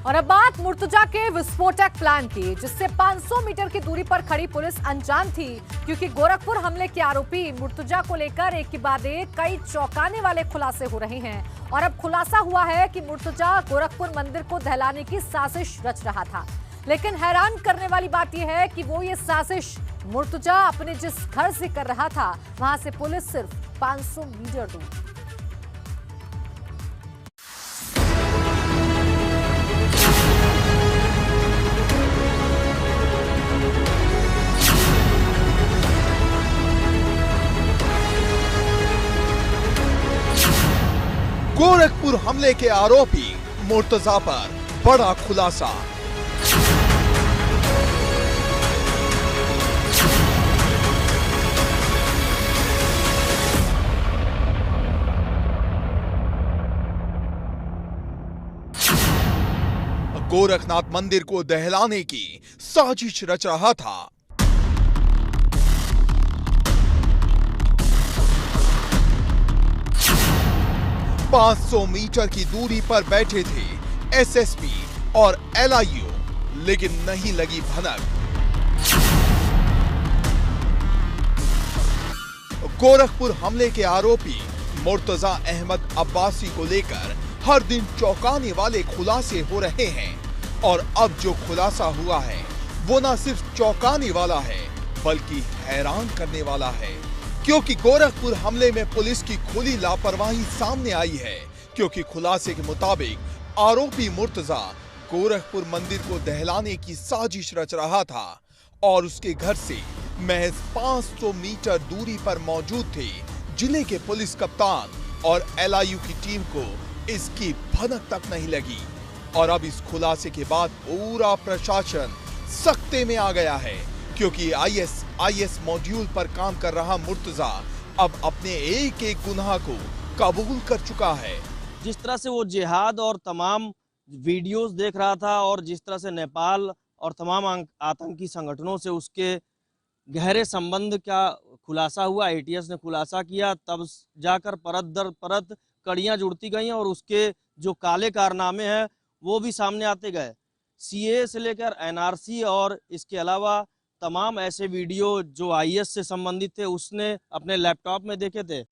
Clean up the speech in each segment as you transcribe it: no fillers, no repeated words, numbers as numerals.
और अब बात मुर्तजा के विस्फोटक प्लान की, जिससे 500 मीटर की दूरी पर खड़ी पुलिस अनजान थी, क्योंकि गोरखपुर हमले के आरोपी मुर्तजा को लेकर एक के बाद एक कई चौंकाने वाले खुलासे हो रहे हैं। और अब खुलासा हुआ है कि मुर्तजा गोरखपुर मंदिर को दहलाने की साजिश रच रहा था। लेकिन हैरान करने वाली बात यह है कि वो ये साजिश मुर्तजा अपने जिस घर से कर रहा था, वहां से पुलिस सिर्फ 500 मीटर दूर। गोरखपुर हमले के आरोपी मुर्तजा पर बड़ा खुलासा। गोरखनाथ मंदिर को दहलाने की साजिश रच रहा था। पांच 500 मीटर की दूरी पर बैठे थे एसएसपी और एलआईयू, लेकिन नहीं लगी भनक। गोरखपुर हमले के आरोपी मुर्तजा अहमद अब्बासी को लेकर हर दिन चौंकाने वाले खुलासे हो रहे हैं। और अब जो खुलासा हुआ है वो न सिर्फ चौंकाने वाला है बल्कि हैरान करने वाला है, क्योंकि गोरखपुर हमले में पुलिस की खुली लापरवाही सामने आई है। क्योंकि खुलासे के मुताबिक आरोपी मुर्तजा गोरखपुर मंदिर को दहलाने की साजिश रच रहा था और उसके घर से महज 500 मीटर दूरी पर मौजूद थे जिले के पुलिस कप्तान और एलआईयू की टीम को इसकी भनक तक नहीं लगी। और अब इस खुलासे के बाद पूरा प्रशासन सख्ते में आ गया है, क्योंकि आईएस मॉड्यूल पर काम कर रहा मुर्तजा अब अपने एक एक गुनाह को कबूल कर चुका है। जिस तरह से वो जिहाद और तमाम वीडियोस देख रहा था और जिस तरह से नेपाल और तमाम आतंकी संगठनों से उसके गहरे संबंध का खुलासा हुआ, एटीएस ने खुलासा किया, तब जाकर परत दर परत कड़ियां जुड़ती गई और उसके जो काले कारनामे हैं वो भी सामने आते गए। सीए से लेकर एनआरसी और इसके अलावा तमाम ऐसे वीडियो जो आईएस से संबंधित थे उसने अपने लैपटॉप में देखे थे।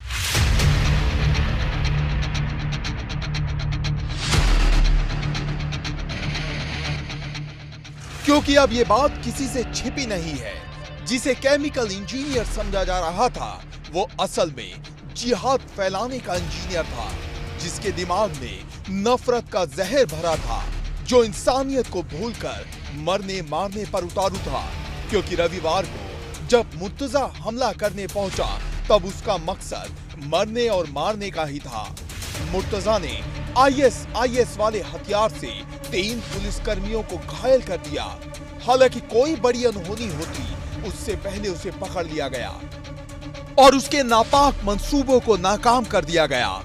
क्योंकि अब ये बात किसी से छिपी नहीं है, जिसे केमिकल इंजीनियर समझा जा रहा था वो असल में जिहाद फैलाने का इंजीनियर था, जिसके दिमाग में नफरत का जहर भरा था, जो इंसानियत को भूलकर मरने मारने पर उतारू था। क्योंकि रविवार को जब मुर्तजा हमला करने पहुंचा तब उसका मकसद मरने और मारने का ही था। मुर्तजा ने आईएस वाले हथियार से 3 पुलिसकर्मियों को घायल कर दिया। हालांकि कोई बड़ी अनहोनी होती उससे पहले उसे पकड़ लिया गया और उसके नापाक मंसूबों को नाकाम कर दिया गया।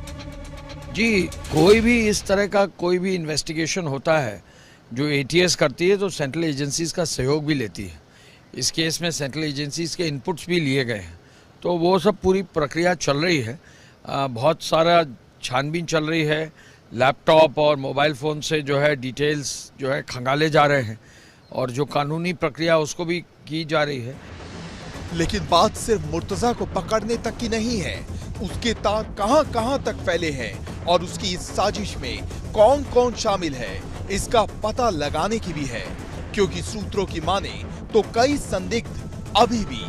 जी, कोई भी इस तरह का कोई भी इन्वेस्टिगेशन होता है जो एटीएस करती है तो सेंट्रल एजेंसीज का सहयोग भी लेती है। इस केस में सेंट्रल एजेंसीज के इनपुट्स भी लिए गए हैं, तो वो सब पूरी प्रक्रिया चल रही है। बहुत सारा छानबीन चल रही है। लैपटॉप और मोबाइल फ़ोन से जो है डिटेल्स जो है खंगाले जा रहे हैं और जो कानूनी प्रक्रिया उसको भी की जा रही है। लेकिन बात सिर्फ मुर्तजा को पकड़ने तक की नहीं है, उसके तार कहां तक फैले हैं और उसकी इस साजिश में कौन कौन शामिल है इसका पता लगाने की भी है। क्योंकि सूत्रों की माने तो कई संदिग्ध अभी भी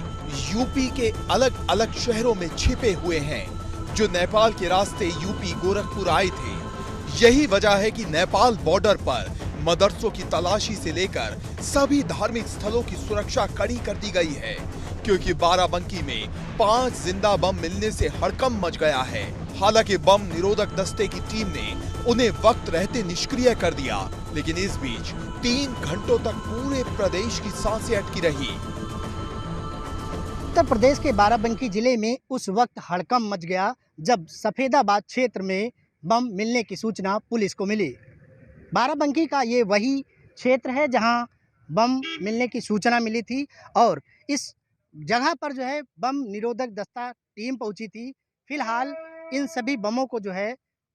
यूपी के अलग अलग शहरों में छिपे हुए हैं, जो नेपाल के रास्ते यूपी गोरखपुर आए थे। यही वजह है कि नेपाल बॉर्डर पर मदरसों की तलाशी से लेकर सभी धार्मिक स्थलों की सुरक्षा कड़ी कर दी गई है। क्योंकि बाराबंकी में 5 जिंदा बम मिलने से हड़कंप मच गया है। हालांकि बम निरोधक दस्ते की टीम ने उन्हें वक्त रहते निष्क्रिय कर दिया, लेकिन इस बीच 3 घंटों तक पूरे प्रदेश की सांसें अटकी रही। उत्तर प्रदेश के बाराबंकी जिले में उस वक्त हड़कंप मच गया जब सफेदाबाद क्षेत्र में बम मिलने की सूचना पुलिस को मिली। बाराबंकी का ये वही क्षेत्र है जहां बम मिलने की सूचना मिली थी और इस जगह पर जो है बम निरोधक दस्ता टीम पहुंची थी। फिलहाल इन सभी बमों को जो है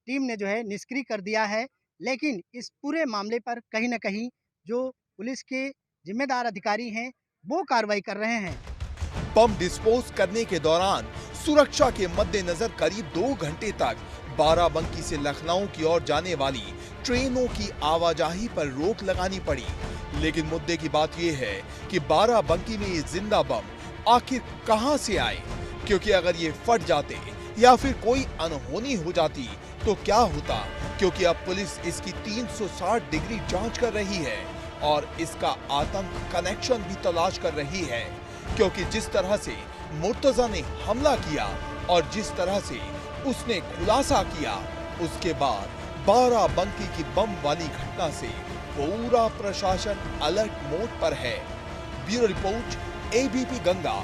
टीम ने जो है निष्क्रिय कर दिया है। लेकिन इस पूरे मामले पर कहीं न कहीं जो पुलिस के जिम्मेदार अधिकारी हैं वो कार्रवाई कर रहे हैं। बम डिस्पोज करने के दौरान सुरक्षा के मद्देनजर करीब 2 घंटे तक बाराबंकी से लखनऊ की ओर जाने वाली ट्रेनों की आवाजाही पर रोक लगानी पड़ी। लेकिन मुद्दे की बात यह है कि बाराबंकी में ये जिंदा बम आखिर कहां से आए, क्योंकि अगर ये फट जाते या फिर कोई अनहोनी हो जाती तो क्या होता, क्योंकि अब पुलिस इसकी 360 डिग्री जांच कर रही है और इसका आतंक कनेक्शन भी तलाश कर रही है। क्योंकि जिस तरह से मुर्तजा ने हमला किया और जिस तरह से उसने खुलासा किया, उसके बाद बाराबंकी की बम वाली घटना से पूरा प्रशासन अलर्ट मोड पर है। Bureau report, ABP Ganga.